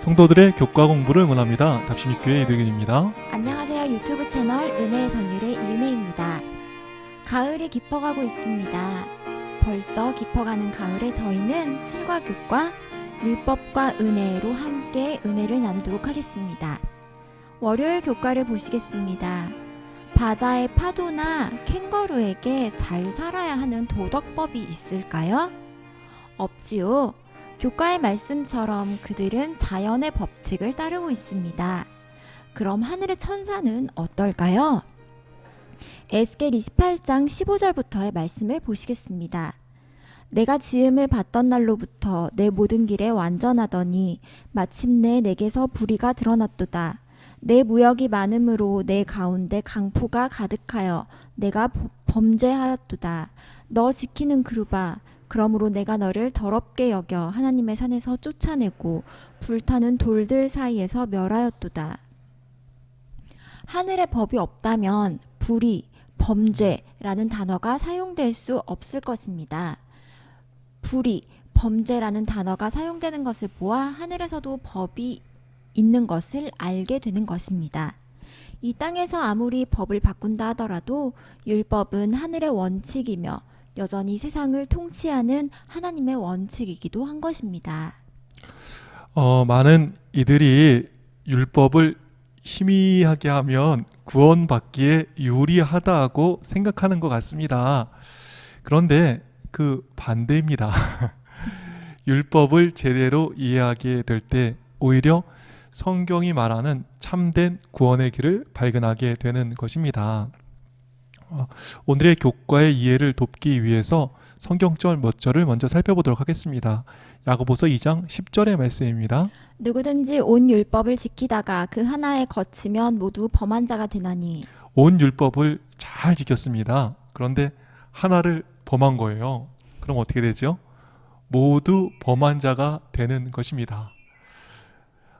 성도들의 교과 공부를 응원합니다. 답심입교회 이득윤입니다. 안녕하세요. 유튜브 채널 은혜의 전율의 이은혜입니다. 가을이 깊어가고 있습니다. 벌써 깊어가는 가을에 저희는 7과 교과, 율법과 은혜로 함께 은혜를 나누도록 하겠습니다. 월요일 교과를 보시겠습니다. 바다의 파도나 캥거루에게 잘 살아야 하는 도덕법이 있을까요? 없지요. 교과의 말씀처럼 그들은 자연의 법칙을 따르고 있습니다. 그럼 하늘의 천사는 어떨까요? 에스겔 28장 15절부터의 말씀을 보시겠습니다. 내가 지음을 받던 날로부터 내 모든 길에 완전하더니 마침내 내게서 불의가 드러났도다. 내 무역이 많음으로 내 가운데 강포가 가득하여 내가 범죄하였도다. 너 지키는 그루바, 그러므로 내가 너를 더럽게 여겨 하나님의 산에서 쫓아내고 불타는 돌들 사이에서 멸하였도다. 하늘의 법이 없다면 불의, 범죄라는 단어가 사용될 수 없을 것입니다. 불의, 범죄라는 단어가 사용되는 것을 보아 하늘에서도 법이 있는 것을 알게 되는 것입니다. 이 땅에서 아무리 법을 바꾼다 하더라도 율법은 하늘의 원칙이며 여전히 세상을 통치하는 하나님의 원칙이기도 한 것입니다. 많은 이들이 율법을 희미하게 하면 구원받기에 유리하다고 생각하는 것 같습니다. 그런데 그 반대입니다. 율법을 제대로 이해하게 될 때 오히려 성경이 말하는 참된 구원의 길을 발견하게 되는 것입니다. 오늘의 교과의 이해를 돕기 위해서 성경절 몇 절을 먼저 살펴보도록 하겠습니다. 야고보서 2장 10절의 말씀입니다. 누구든지 온 율법을 지키다가 그 하나에 거치면 모두 범한 자가 되나니. 온 율법을 잘 지켰습니다. 그런데 하나를 범한 거예요. 그럼 어떻게 되죠? 모두 범한 자가 되는 것입니다.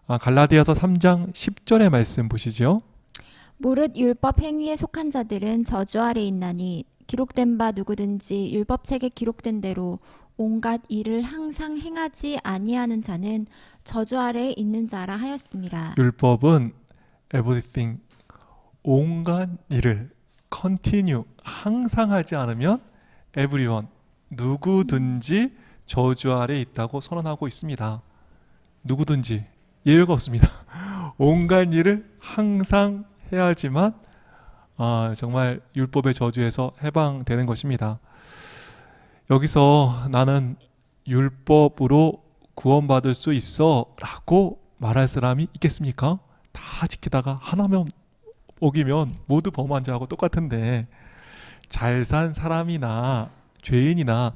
갈라디아서 3장 10절의 말씀 보시죠. 무릇 율법 행위에 속한 자들은 저주 아래 있나니 기록된 바 누구든지 율법책에 기록된 대로 온갖 일을 항상 행하지 아니하는 자는 저주 아래에 있는 자라 하였습니다. 율법은 everything, 온갖 일을 continue, 항상 하지 않으면 everyone, 누구든지 저주 아래에 있다고 선언하고 있습니다. 누구든지 예외가 없습니다. 온갖 일을 항상 해야지만 정말 율법의 저주에서 해방되는 것입니다. 여기서 나는 율법으로 구원받을 수 있어 라고 말할 사람이 있겠습니까? 다 지키다가 하나만 어기면 모두 범한 자하고 똑같은데, 잘 산 사람이나 죄인이나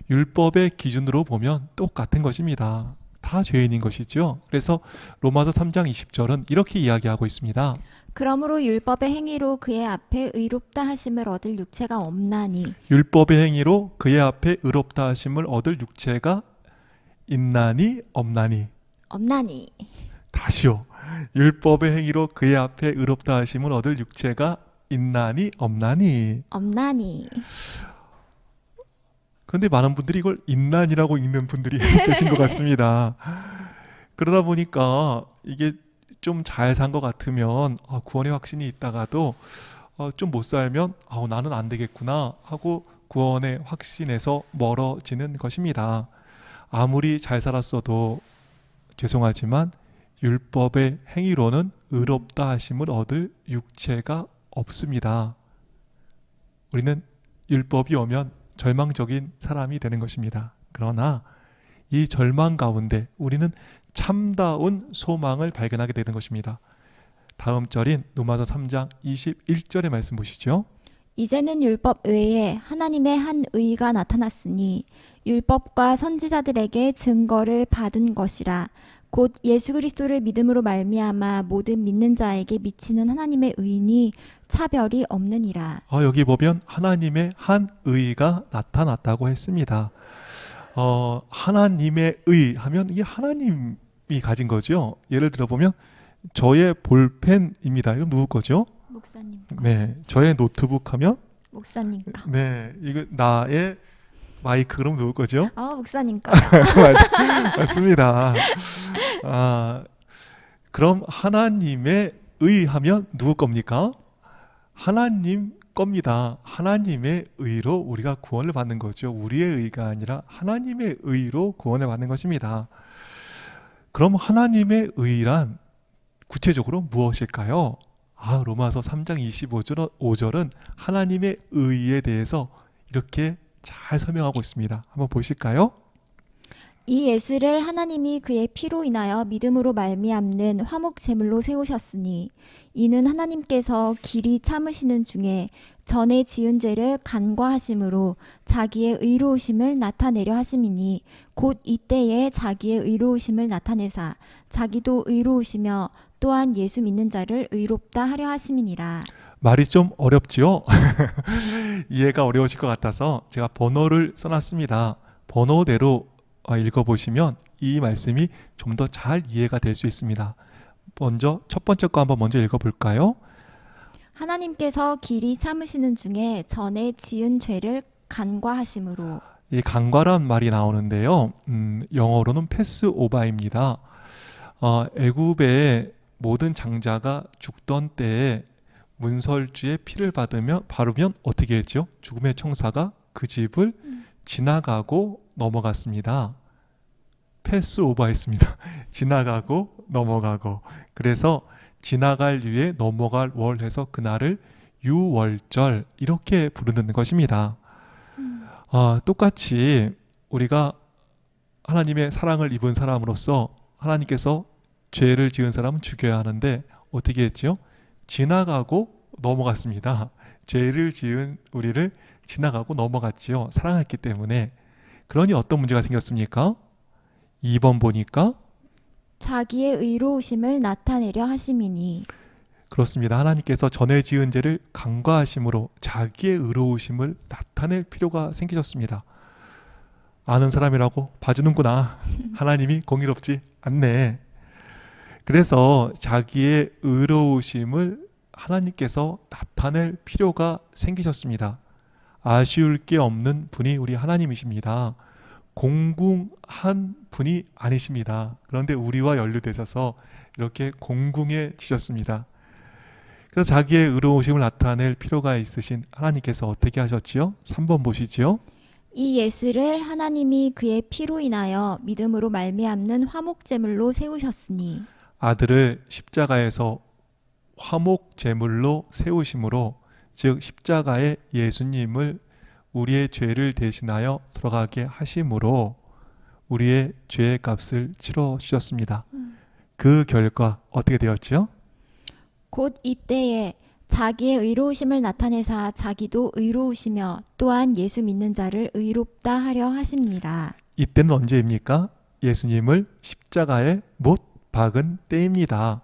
율법의 기준으로 보면 똑같은 것입니다. 다 죄인인 것이죠. 그래서 로마서 3장 20절은 이렇게 이야기하고 있습니다. 그러므로 율법의 행위로 그의 앞에 의롭다 하심을 얻을 육체가 없나니. 율법의 행위로 그의 앞에 의롭다 하심을 얻을 육체가 있나니 없나니. 없나니. 다시요. 율법의 행위로 그의 앞에 의롭다 하심을 얻을 육체가 있나니 없나니. 없나니. 그런데 많은 분들이 이걸 있나니라고 읽는 분들이 계신 것 같습니다. 그러다 보니까 이게 좀 잘 산 것 같으면 구원의 확신이 있다가도 좀 못 살면 나는 안 되겠구나 하고 구원의 확신에서 멀어지는 것입니다. 아무리 잘 살았어도 죄송하지만 율법의 행위로는 의롭다 하심을 얻을 육체가 없습니다. 우리는 율법이 오면 절망적인 사람이 되는 것입니다. 그러나 이 절망 가운데 우리는 참다운 소망을 발견하게 되는 것입니다. 다음 절인 로마서 3장 21절의 말씀 보시죠. 이제는 율법 외에 하나님의 한 의가 나타났으니 율법과 선지자들에게 증거를 받은 것이라. 곧 예수 그리스도를 믿음으로 말미암아 모든 믿는 자에게 미치는 하나님의 의니 차별이 없느니라. 여기 보면 하나님의 한 의가 나타났다고 했습니다. 하나님의 의 하면 이게 하나님이 가진 거죠. 예를 들어 보면 저의 볼펜입니다. 이건 누구 거죠? 목사님 거. 네, 저의 노트북 하면 목사님 거. 네, 이거 나의 마이크 그럼 누구 거죠? 목사님 거. 맞습니다. 그럼 하나님의 의하면 누구 겁니까? 하나님 겁니다. 하나님의 의로 우리가 구원을 받는 거죠. 우리의 의가 아니라 하나님의 의로 구원을 받는 것입니다. 그럼 하나님의 의란 구체적으로 무엇일까요? 로마서 3장 25절은 하나님의 의에 대해서 이렇게 잘 설명하고 있습니다. 한번 보실까요? 이 예수를 하나님이 그의 피로 인하여 믿음으로 말미암는 화목 제물로 세우셨으니 이는 하나님께서 길이 참으시는 중에 전에 지은 죄를 간과하심으로 자기의 의로우심을 나타내려 하심이니 곧 이때에 자기의 의로우심을 나타내사 자기도 의로우시며 또한 예수 믿는 자를 의롭다 하려 하심이니라. 말이 좀 어렵지요? 이해가 어려우실 것 같아서 제가 번호를 써놨습니다. 번호대로 읽어보시면 이 말씀이 좀 더 잘 이해가 될 수 있습니다. 먼저 첫 번째 거 한번 먼저 읽어볼까요? 하나님께서 길이 참으시는 중에 전에 지은 죄를 간과하심으로. 이 간과란 말이 나오는데요. 영어로는 패스오버입니다. 애굽의 모든 장자가 죽던 때에 문설주의 피를 바르면 어떻게 했죠? 죽음의 청사가 그 집을 지나가고 넘어갔습니다. 패스오버했습니다. 지나가고 넘어가고. 그래서 지나갈 유에 넘어갈 월 해서 그날을 유월절 이렇게 부르는 것입니다. 똑같이 우리가 하나님의 사랑을 입은 사람으로서 하나님께서 죄를 지은 사람은 죽여야 하는데 어떻게 했죠? 지나가고 넘어갔습니다. 죄를 지은 우리를 지나가고 넘어갔지요. 사랑했기 때문에. 그러니 어떤 문제가 생겼습니까? 2번 보니까 자기의 의로우심을 나타내려 하심이니. 그렇습니다. 하나님께서 전에 지은 죄를 간과하심으로 자기의 의로우심을 나타낼 필요가 생기셨습니다. 아는 사람이라고 봐주는구나. 하나님이 공의롭지 않네. 그래서 자기의 의로우심을 하나님께서 나타낼 필요가 생기셨습니다. 아쉬울 게 없는 분이 우리 하나님이십니다. 공궁한 분이 아니십니다. 그런데 우리와 연루되셔서 이렇게 공궁해지셨습니다. 그래서 자기의 의로우심을 나타낼 필요가 있으신 하나님께서 어떻게 하셨지요? 3번 보시지요. 이 예수를 하나님이 그의 피로 인하여 믿음으로 말미암는 화목제물로 세우셨으니. 아들을 십자가에서 화목 제물로 세우심으로, 즉 십자가에 예수님을 우리의 죄를 대신하여 돌아가게 하심으로 우리의 죄의 값을 치러 주셨습니다. 그 결과 어떻게 되었죠? 곧 이때에 자기의 의로우심을 나타내사 자기도 의로우시며 또한 예수 믿는 자를 의롭다 하려 하심니라. 이때는 언제입니까? 예수님을 십자가에 못 박은 때입니다.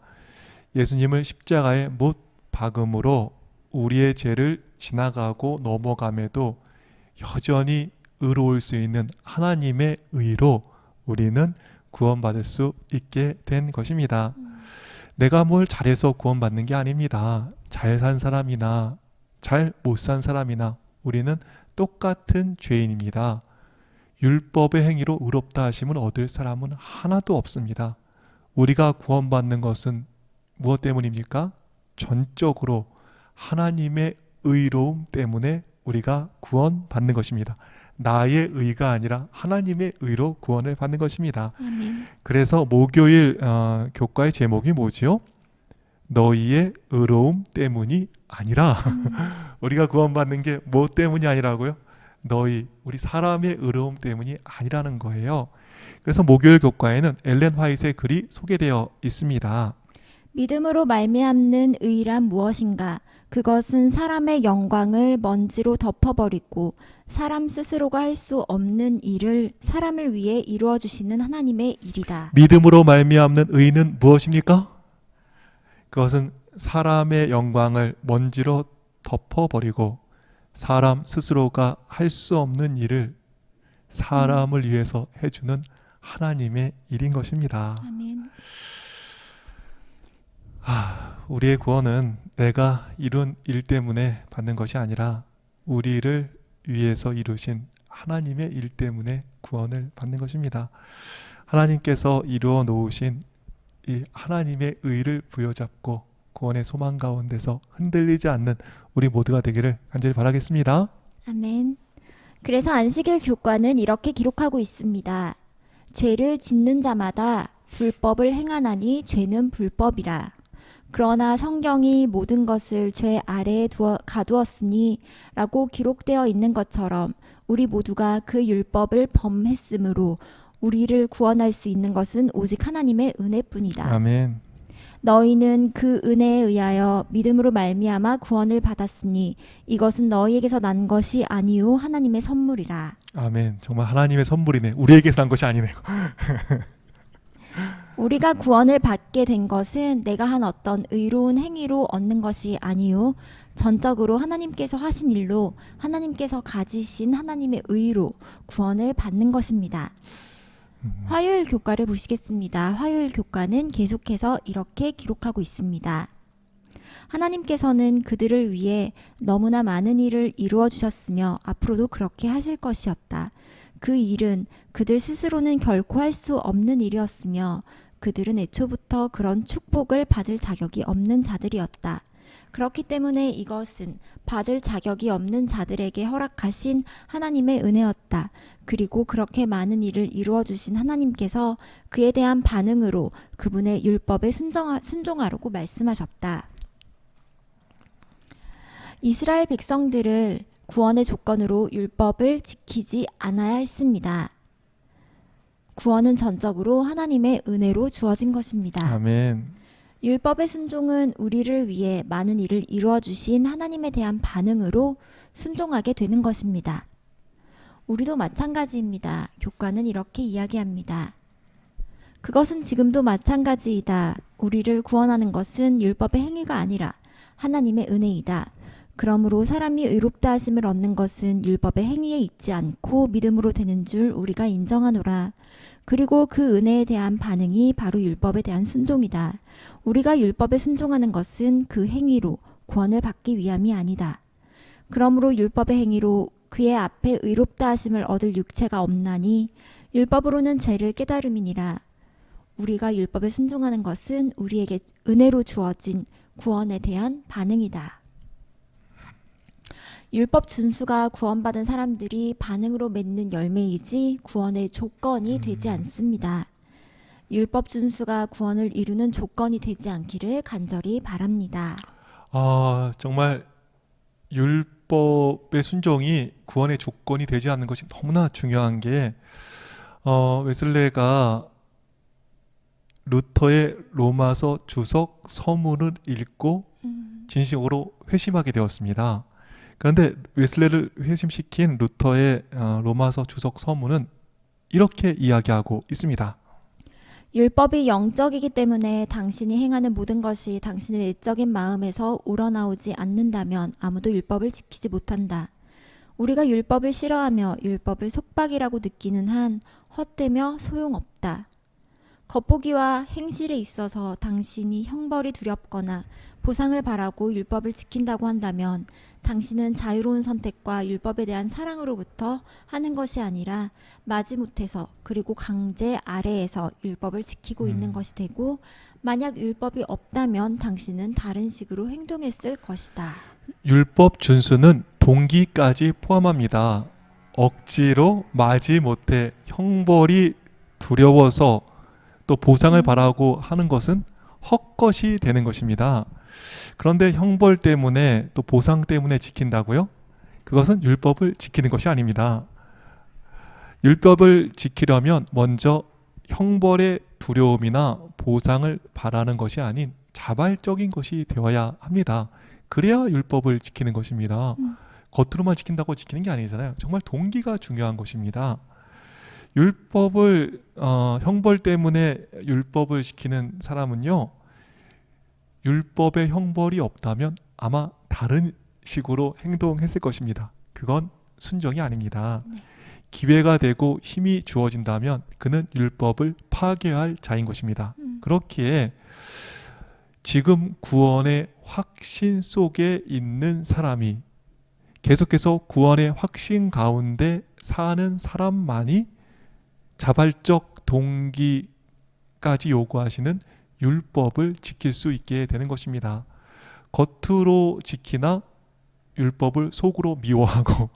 예수님을 십자가에 못 박음으로 우리의 죄를 지나가고 넘어감에도 여전히 의로울 수 있는 하나님의 의로 우리는 구원받을 수 있게 된 것입니다. 내가 뭘 잘해서 구원받는 게 아닙니다. 잘 산 사람이나 잘 못 산 사람이나 우리는 똑같은 죄인입니다. 율법의 행위로 의롭다 하심을 얻을 사람은 하나도 없습니다. 우리가 구원받는 것은 무엇 때문입니까? 전적으로 하나님의 의로움 때문에 우리가 구원받는 것입니다. 나의 의가 아니라 하나님의 의로 구원을 받는 것입니다. 아멘. 그래서 목요일 교과의 제목이 뭐지요? 너희의 의로움 때문이 아니라 우리가 구원받는 게 뭐 때문이 아니라고요? 우리 사람의 의로움 때문이 아니라는 거예요. 그래서 목요일 교과에는 엘렌 화이트의 글이 소개되어 있습니다. 믿음으로 말미암는 의란 무엇인가? 그것은 사람의 영광을 먼지로 덮어버리고 사람 스스로가 할 수 없는 일을 사람을 위해 이루어 주시는 하나님의 일이다. 믿음으로 말미암는 의는 무엇입니까? 그것은 사람의 영광을 먼지로 덮어버리고 사람 스스로가 할 수 없는 일을 사람을 위해서 해주는 하나님의 일인 것입니다. 아멘. 우리의 구원은 내가 이룬 일 때문에 받는 것이 아니라 우리를 위해서 이루신 하나님의 일 때문에 구원을 받는 것입니다. 하나님께서 이루어 놓으신 이 하나님의 의를 부여잡고 구원의 소망 가운데서 흔들리지 않는 우리 모두가 되기를 간절히 바라겠습니다. 아멘. 그래서 안식일 교과는 이렇게 기록하고 있습니다. 죄를 짓는 자마다 불법을 행하나니 죄는 불법이라. 그러나 성경이 모든 것을 죄 아래에 가두었으니 라고 기록되어 있는 것처럼 우리 모두가 그 율법을 범했으므로 우리를 구원할 수 있는 것은 오직 하나님의 은혜뿐이다. 아멘. 너희는 그 은혜에 의하여 믿음으로 말미암아 구원을 받았으니 이것은 너희에게서 난 것이 아니요 하나님의 선물이라. 아멘. 정말 하나님의 선물이네. 우리에게서 난 것이 아니네요. 우리가 구원을 받게 된 것은 내가 한 어떤 의로운 행위로 얻는 것이 아니요 전적으로 하나님께서 하신 일로 하나님께서 가지신 하나님의 의로 구원을 받는 것입니다. 화요일 교과를 보시겠습니다. 화요일 교과는 계속해서 이렇게 기록하고 있습니다. 하나님께서는 그들을 위해 너무나 많은 일을 이루어 주셨으며 앞으로도 그렇게 하실 것이었다. 그 일은 그들 스스로는 결코 할 수 없는 일이었으며 그들은 애초부터 그런 축복을 받을 자격이 없는 자들이었다. 그렇기 때문에 이것은 받을 자격이 없는 자들에게 허락하신 하나님의 은혜였다. 그리고 그렇게 많은 일을 이루어 주신 하나님께서 그에 대한 반응으로 그분의 율법에 순종하라고 말씀하셨다. 이스라엘 백성들을 구원의 조건으로 율법을 지키지 않아야 했습니다. 구원은 전적으로 하나님의 은혜로 주어진 것입니다. 아멘. 율법의 순종은 우리를 위해 많은 일을 이루어 주신 하나님에 대한 반응으로 순종하게 되는 것입니다. 우리도 마찬가지입니다. 교과는 이렇게 이야기합니다. 그것은 지금도 마찬가지이다. 우리를 구원하는 것은 율법의 행위가 아니라 하나님의 은혜이다. 그러므로 사람이 의롭다 하심을 얻는 것은 율법의 행위에 있지 않고 믿음으로 되는 줄 우리가 인정하노라. 그리고 그 은혜에 대한 반응이 바로 율법에 대한 순종이다. 우리가 율법에 순종하는 것은 그 행위로 구원을 받기 위함이 아니다. 그러므로 율법의 행위로 그의 앞에 의롭다 하심을 얻을 육체가 없나니 율법으로는 죄를 깨달음이니라. 우리가 율법에 순종하는 것은 우리에게 은혜로 주어진 구원에 대한 반응이다. 율법 준수가 구원받은 사람들이 반응으로 맺는 열매이지 구원의 조건이 되지 않습니다. 율법 준수가 구원을 이루는 조건이 되지 않기를 간절히 바랍니다. 정말 율법의 순종이 구원의 조건이 되지 않는 것이 너무나 중요한 게 웨슬레가 루터의 로마서 주석 서문을 읽고 진심으로 회심하게 되었습니다. 그런데 웨슬레를 회심시킨 루터의 로마서 주석 서문은 이렇게 이야기하고 있습니다. 율법이 영적이기 때문에 당신이 행하는 모든 것이 당신의 내적인 마음에서 우러나오지 않는다면 아무도 율법을 지키지 못한다. 우리가 율법을 싫어하며 율법을 속박이라고 느끼는 한 헛되며 소용없다. 겉보기와 행실에 있어서 당신이 형벌이 두렵거나 보상을 바라고 율법을 지킨다고 한다면 당신은 자유로운 선택과 율법에 대한 사랑으로부터 하는 것이 아니라 마지못해서 그리고 강제 아래에서 율법을 지키고 있는 것이 되고 만약 율법이 없다면 당신은 다른 식으로 행동했을 것이다. 율법 준수는 동기까지 포함합니다. 억지로 마지못해 형벌이 두려워서 또 보상을 바라고 하는 것은 헛것이 되는 것입니다. 그런데 형벌 때문에 또 보상 때문에 지킨다고요? 그것은 율법을 지키는 것이 아닙니다. 율법을 지키려면 먼저 형벌의 두려움이나 보상을 바라는 것이 아닌 자발적인 것이 되어야 합니다. 그래야 율법을 지키는 것입니다. 겉으로만 지킨다고 지키는 게 아니잖아요. 정말 동기가 중요한 것입니다. 율법을 형벌 때문에 율법을 지키는 사람은요, 율법의 형벌이 없다면 아마 다른 식으로 행동했을 것입니다. 그건 순종이 아닙니다. 네. 기회가 되고 힘이 주어진다면 그는 율법을 파괴할 자인 것입니다. 그렇기에 지금 구원의 확신 속에 있는 사람이 계속해서 구원의 확신 가운데 사는 사람만이 자발적 동기까지 요구하시는 율법을 지킬 수 있게 되는 것입니다. 겉으로 지키나 율법을 속으로 미워하고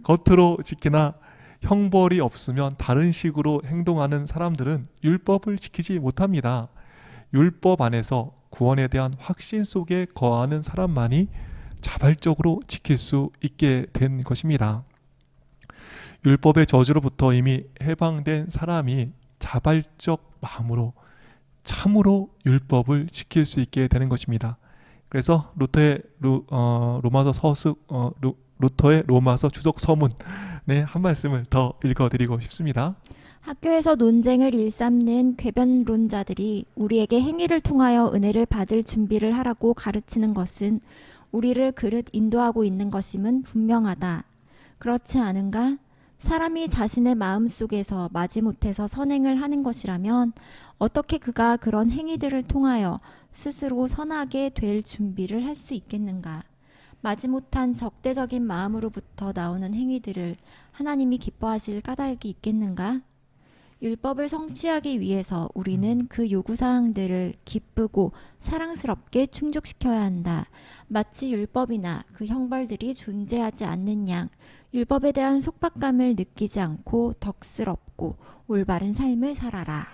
겉으로 지키나 형벌이 없으면 다른 식으로 행동하는 사람들은 율법을 지키지 못합니다. 율법 안에서 구원에 대한 확신 속에 거하는 사람만이 자발적으로 지킬 수 있게 된 것입니다. 율법의 저주로부터 이미 해방된 사람이 자발적 마음으로 참으로 율법을 지킬 수 있게 되는 것입니다. 그래서 루터의 로마서 주석 서문 한 말씀을 더 읽어드리고 싶습니다. 학교에서 논쟁을 일삼는 궤변론자들이 우리에게 행위를 통하여 은혜를 받을 준비를 하라고 가르치는 것은 우리를 그릇 인도하고 있는 것임은 분명하다. 그렇지 않은가? 사람이 자신의 마음속에서 마지못해서 선행을 하는 것이라면 어떻게 그가 그런 행위들을 통하여 스스로 선하게 될 준비를 할 수 있겠는가? 마지못한 적대적인 마음으로부터 나오는 행위들을 하나님이 기뻐하실 까닭이 있겠는가? 율법을 성취하기 위해서 우리는 그 요구사항들을 기쁘고 사랑스럽게 충족시켜야 한다. 마치 율법이나 그 형벌들이 존재하지 않는 양, 율법에 대한 속박감을 느끼지 않고 덕스럽고 올바른 삶을 살아라.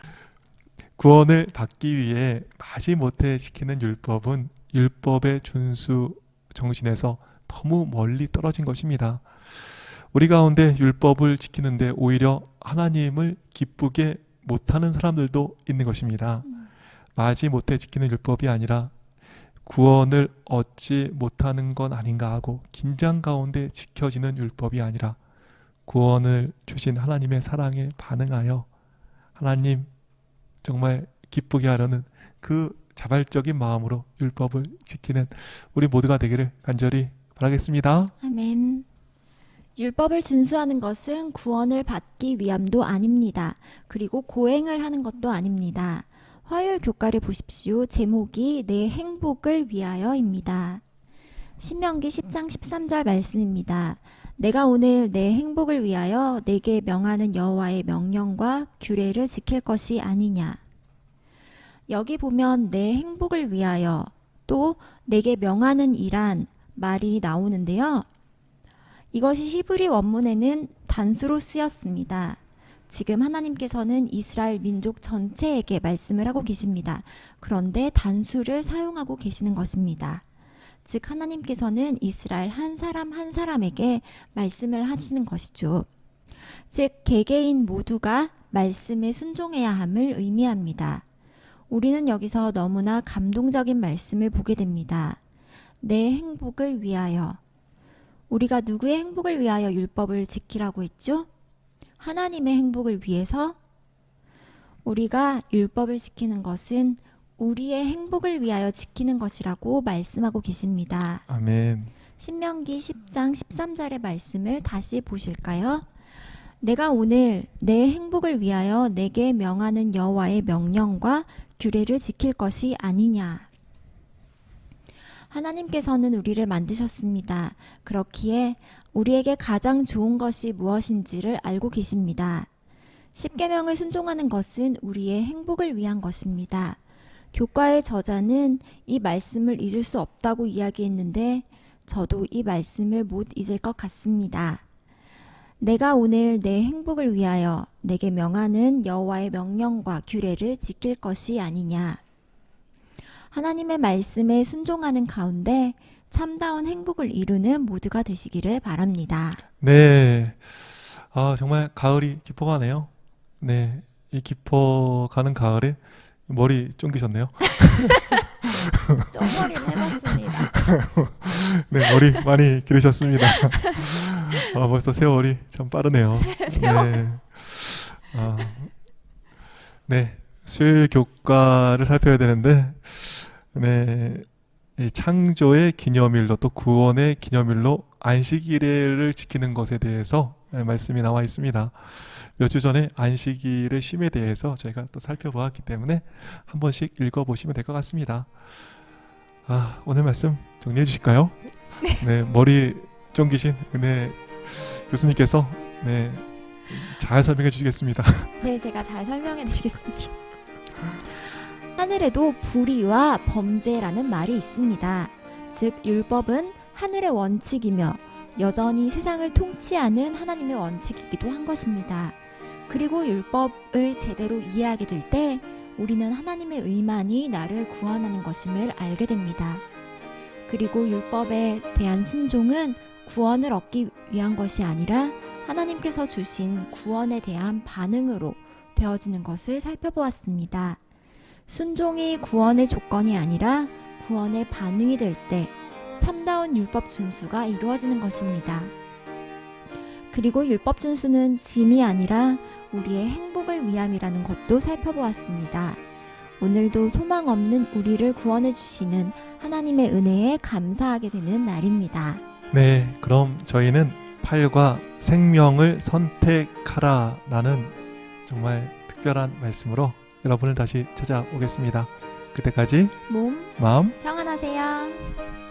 구원을 받기 위해 마지못해 지키는 율법은 율법의 준수 정신에서 너무 멀리 떨어진 것입니다. 우리 가운데 율법을 지키는데 오히려 하나님을 기쁘게 못하는 사람들도 있는 것입니다. 마지못해 지키는 율법이 아니라 구원을 얻지 못하는 건 아닌가 하고 긴장 가운데 지켜지는 율법이 아니라 구원을 주신 하나님의 사랑에 반응하여 하나님 정말 기쁘게 하려는 그 자발적인 마음으로 율법을 지키는 우리 모두가 되기를 간절히 바라겠습니다. 아멘. 율법을 준수하는 것은 구원을 받기 위함도 아닙니다. 그리고 고행을 하는 것도 아닙니다. 화요일 교가를 보십시오. 제목이 내 행복을 위하여입니다. 신명기 10장 13절 말씀입니다. 내가 오늘 내 행복을 위하여 내게 명하는 여호와의 명령과 규례를 지킬 것이 아니냐. 여기 보면 내 행복을 위하여 또 내게 명하는 이란 말이 나오는데요. 이것이 히브리 원문에는 단수로 쓰였습니다. 지금 하나님께서는 이스라엘 민족 전체에게 말씀을 하고 계십니다. 그런데 단수를 사용하고 계시는 것입니다. 즉 하나님께서는 이스라엘 한 사람 한 사람에게 말씀을 하시는 것이죠. 즉 개개인 모두가 말씀에 순종해야 함을 의미합니다. 우리는 여기서 너무나 감동적인 말씀을 보게 됩니다. 내 행복을 위하여. 우리가 누구의 행복을 위하여 율법을 지키라고 했죠? 하나님의 행복을 위해서. 우리가 율법을 지키는 것은 우리의 행복을 위하여 지키는 것이라고 말씀하고 계십니다. 아멘. 신명기 10장 13절의 말씀을 다시 보실까요? 내가 오늘 내 행복을 위하여 내게 명하는 여호와의 명령과 규례를 지킬 것이 아니냐. 하나님께서는 우리를 만드셨습니다. 그렇기에 우리에게 가장 좋은 것이 무엇인지를 알고 계십니다. 십계명을 순종하는 것은 우리의 행복을 위한 것입니다. 교과의 저자는 이 말씀을 잊을 수 없다고 이야기했는데 저도 이 말씀을 못 잊을 것 같습니다. 내가 오늘 내 행복을 위하여 내게 명하는 여호와의 명령과 규례를 지킬 것이 아니냐. 하나님의 말씀에 순종하는 가운데 참다운 행복을 이루는 모두가 되시기를 바랍니다. 네. 정말 가을이 깊어가네요. 네. 이 깊어가는 가을에 머리 쫑기셨네요. 쫑머리는 해봤습니다. 네, 머리 많이 기르셨습니다. 벌써 세월이 참 빠르네요. 네. 네. 수요일 교과를 살펴야 되는데, 네. 이 창조의 기념일로 또 구원의 기념일로 안식일을 지키는 것에 대해서 말씀이 나와 있습니다. 몇 주 전에 안식일의 쉼에 대해서 저희가 또 살펴보았기 때문에 한 번씩 읽어보시면 될 것 같습니다. 오늘 말씀 정리해 주실까요? 네, 머리 쫑기신 은혜 교수님께서 잘 설명해 주시겠습니다. 네, 제가 잘 설명해 드리겠습니다. 하늘에도 불의와 범죄라는 말이 있습니다. 즉 율법은 하늘의 원칙이며 여전히 세상을 통치하는 하나님의 원칙이기도 한 것입니다. 그리고 율법을 제대로 이해하게 될 때 우리는 하나님의 의만이 나를 구원하는 것임을 알게 됩니다. 그리고 율법에 대한 순종은 구원을 얻기 위한 것이 아니라 하나님께서 주신 구원에 대한 반응으로 되어지는 것을 살펴보았습니다. 순종이 구원의 조건이 아니라 구원의 반응이 될 때 참다운 율법 준수가 이루어지는 것입니다. 그리고 율법 준수는 짐이 아니라 우리의 행복을 위함이라는 것도 살펴보았습니다. 오늘도 소망 없는 우리를 구원해 주시는 하나님의 은혜에 감사하게 되는 날입니다. 네, 그럼 저희는 8과 생명을 선택하라라는 정말 특별한 말씀으로 여러분을 다시 찾아오겠습니다. 그때까지 몸 마음 평안하세요.